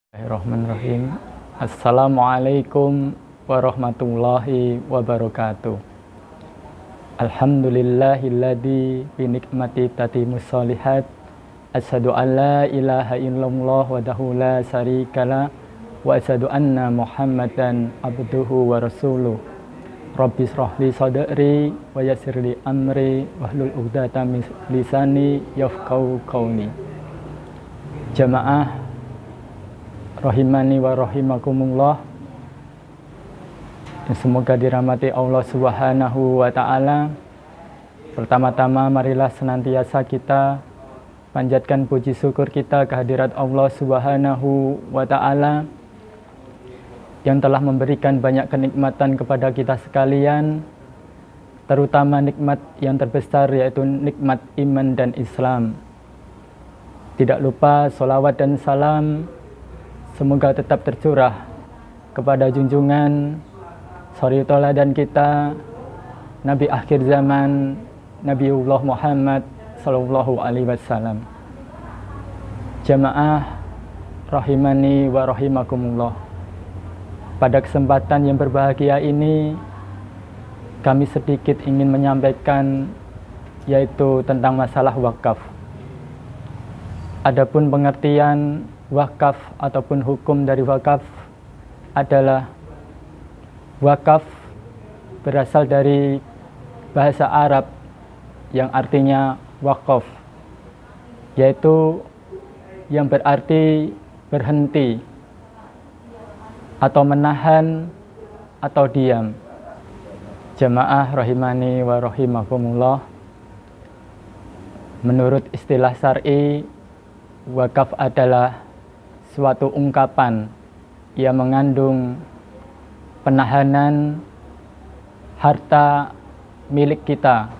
Bismillahirrahmanirrahim. Assalamualaikum warahmatullahi wabarakatuh. Alhamdulillahilladzi binikmati tatimus sholihat. Asyhadu an la ilaha illallah wahdahu la syarikalah wa asyhadu anna Muhammadan abduhu wa rasuluh. Rabbi shrahli sadri wa yassirli amri wahlul 'uqdatam min lisani yafqahu qawli. Jamaah rahimani wa rahimakumullah, semoga dirahmati Allah Subhanahu wa ta'ala. Pertama-tama marilah senantiasa kita panjatkan puji syukur kita kehadirat Allah Subhanahu wa ta'ala yang telah memberikan banyak kenikmatan kepada kita sekalian, terutama nikmat yang terbesar yaitu nikmat iman dan Islam. Tidak lupa sholawat dan salam semoga tetap tercurah kepada junjungan suri tauladan kita, Nabi akhir zaman, Nabiullah Muhammad sallallahu alaihi wasallam. Jamaah rahimani wa rahimakumullah. Pada kesempatan yang berbahagia ini kami sedikit ingin menyampaikan yaitu tentang masalah wakaf. Adapun pengertian wakaf ataupun hukum dari wakaf adalah wakaf berasal dari bahasa Arab yang artinya waqaf, yaitu yang berarti berhenti atau menahan atau diam. Jamaah rahimani wa rahimakumullah, menurut istilah syar'i, wakaf adalah suatu ungkapan yang mengandung penahanan harta milik kita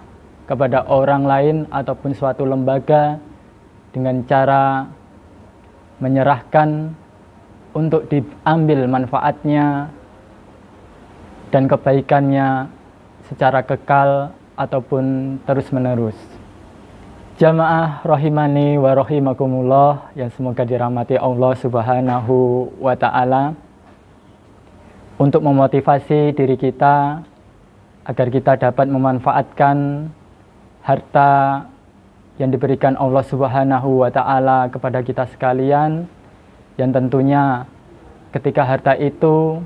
kepada orang lain ataupun suatu lembaga dengan cara menyerahkan untuk diambil manfaatnya dan kebaikannya secara kekal ataupun terus-menerus. Jamaah rahimani wa rahimakumullah yang semoga dirahmati Allah Subhanahu wa ta'ala, untuk memotivasi diri kita agar kita dapat memanfaatkan harta yang diberikan Allah Subhanahu wa ta'ala kepada kita sekalian, yang tentunya ketika harta itu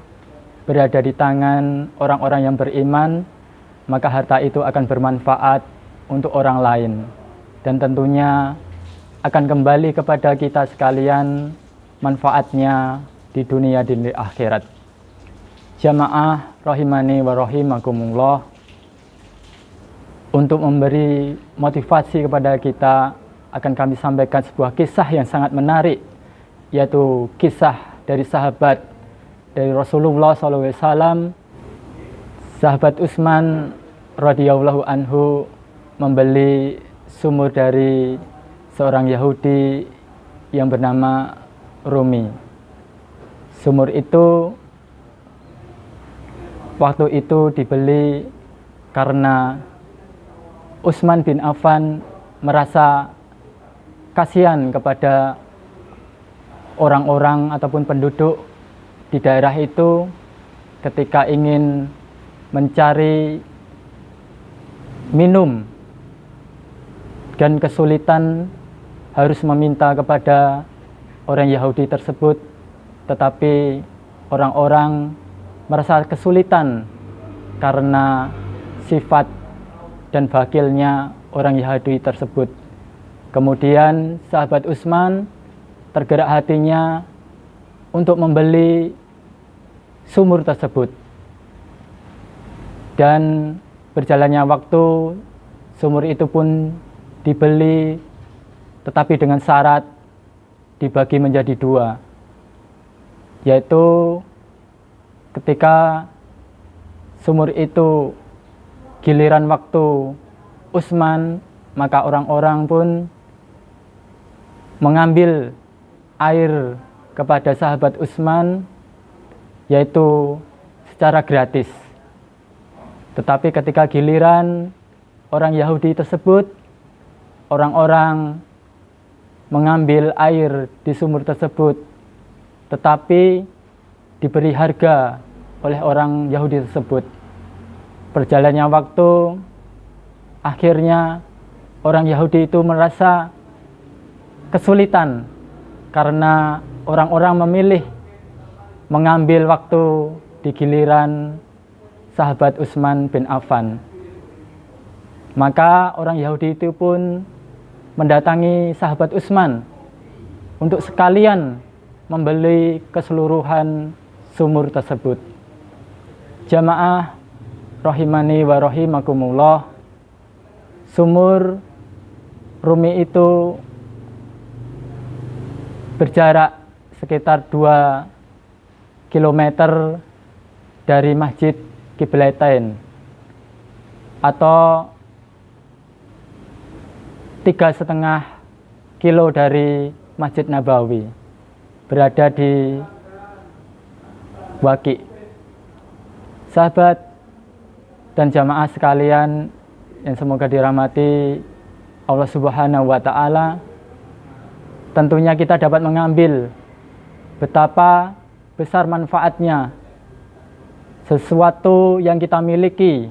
berada di tangan orang-orang yang beriman, maka harta itu akan bermanfaat untuk orang lain dan tentunya akan kembali kepada kita sekalian manfaatnya di dunia dan di akhirat. Jamaah rahimani wa rahimakumullah, untuk memberi motivasi kepada kita akan kami sampaikan sebuah kisah yang sangat menarik, yaitu kisah dari sahabat dari Rasulullah SAW. Sahabat Utsman radhiyallahu anhu membeli sumur dari seorang Yahudi yang bernama Rumi. Sumur itu waktu itu dibeli karena Utsman bin Affan merasa kasihan kepada orang-orang ataupun penduduk di daerah itu ketika ingin mencari minum dan kesulitan harus meminta kepada orang Yahudi tersebut, tetapi orang-orang merasa kesulitan karena sifat dan bakilnya orang Yahudi tersebut. Kemudian sahabat Utsman tergerak hatinya untuk membeli sumur tersebut, dan berjalannya waktu sumur itu pun dibeli, tetapi dengan syarat dibagi menjadi dua, yaitu ketika sumur itu giliran waktu Utsman, maka orang-orang pun mengambil air kepada sahabat Utsman, yaitu secara gratis. Tetapi ketika giliran orang Yahudi tersebut, orang-orang mengambil air di sumur tersebut tetapi diberi harga oleh orang Yahudi tersebut. Berjalannya waktu, akhirnya orang Yahudi itu merasa kesulitan karena orang-orang memilih mengambil waktu di giliran sahabat Utsman bin Affan. Maka orang Yahudi itu pun mendatangi sahabat Utsman untuk sekalian membeli keseluruhan sumur tersebut. Jamaah rahimani wa rahimakumullah, sumur Rumi itu berjarak sekitar 2 kilometer dari Masjid Qiblatain atau 3,5 kilo dari Masjid Nabawi, berada di Waqi'. Sahabat dan jamaah sekalian yang semoga dirahmati Allah Subhanahu wa Ta'ala, tentunya kita dapat mengambil betapa besar manfaatnya sesuatu yang kita miliki,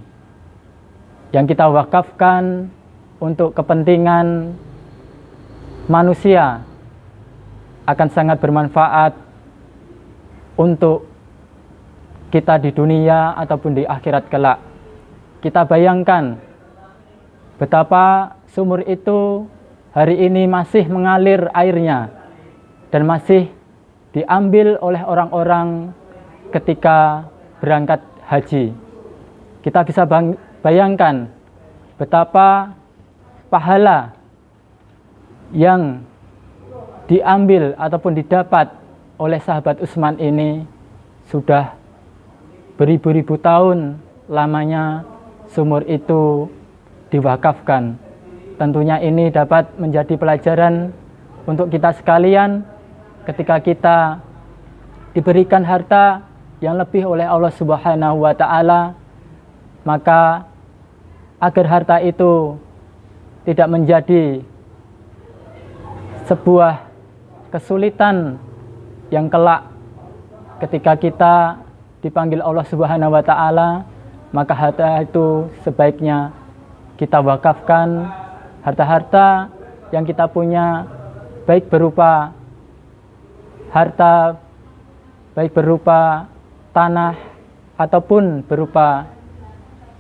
yang kita wakafkan untuk kepentingan manusia, akan sangat bermanfaat untuk kita di dunia ataupun di akhirat kelak. Kita bayangkan betapa sumur itu hari ini masih mengalir airnya dan masih diambil oleh orang-orang ketika berangkat haji. Kita bisa bayangkan betapa pahala yang diambil ataupun didapat oleh sahabat Utsman ini. Sudah beribu-ribu tahun lamanya sumur itu diwakafkan. Tentunya ini dapat menjadi pelajaran untuk kita sekalian ketika kita diberikan harta yang lebih oleh Allah Subhanahu wa Ta'ala, maka agar harta itu tidak menjadi sebuah kesulitan yang kelak ketika kita dipanggil Allah Subhanahu wa Ta'ala, maka harta itu sebaiknya kita wakafkan. Harta-harta yang kita punya, baik berupa harta, baik berupa tanah ataupun berupa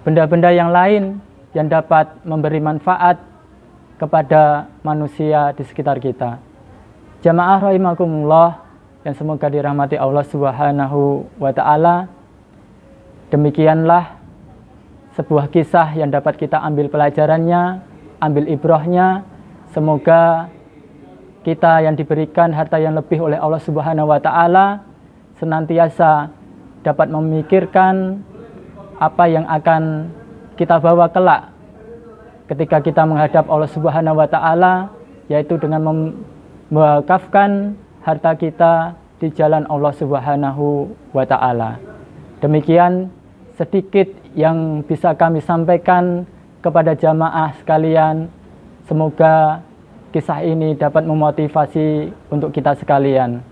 benda-benda yang lain yang dapat memberi manfaat kepada manusia di sekitar kita. Jamaah rahimakumullah yang semoga dirahmati Allah Subhanahu wa Ta'ala, demikianlah sebuah kisah yang dapat kita ambil pelajarannya, ambil ibrahnya. Semoga kita yang diberikan harta yang lebih oleh Allah Subhanahu wa Ta'ala senantiasa dapat memikirkan apa yang akan kita bawa kelak ketika kita menghadap Allah Subhanahu wa Ta'ala, yaitu dengan mewakafkan harta kita di jalan Allah Subhanahu wa Ta'ala. Demikian sedikit yang bisa kami sampaikan kepada jamaah sekalian. Semoga kisah ini dapat memotivasi untuk kita sekalian.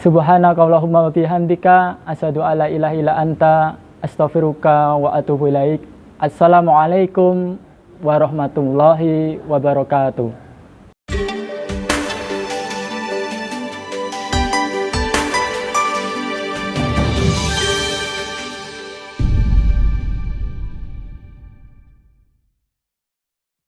Subhanakallahumma wa bihamdika asyhadu alla ilaha illa anta astaghfiruka wa atubu ilaik. Assalamualaikum warahmatullahi wabarakatuh.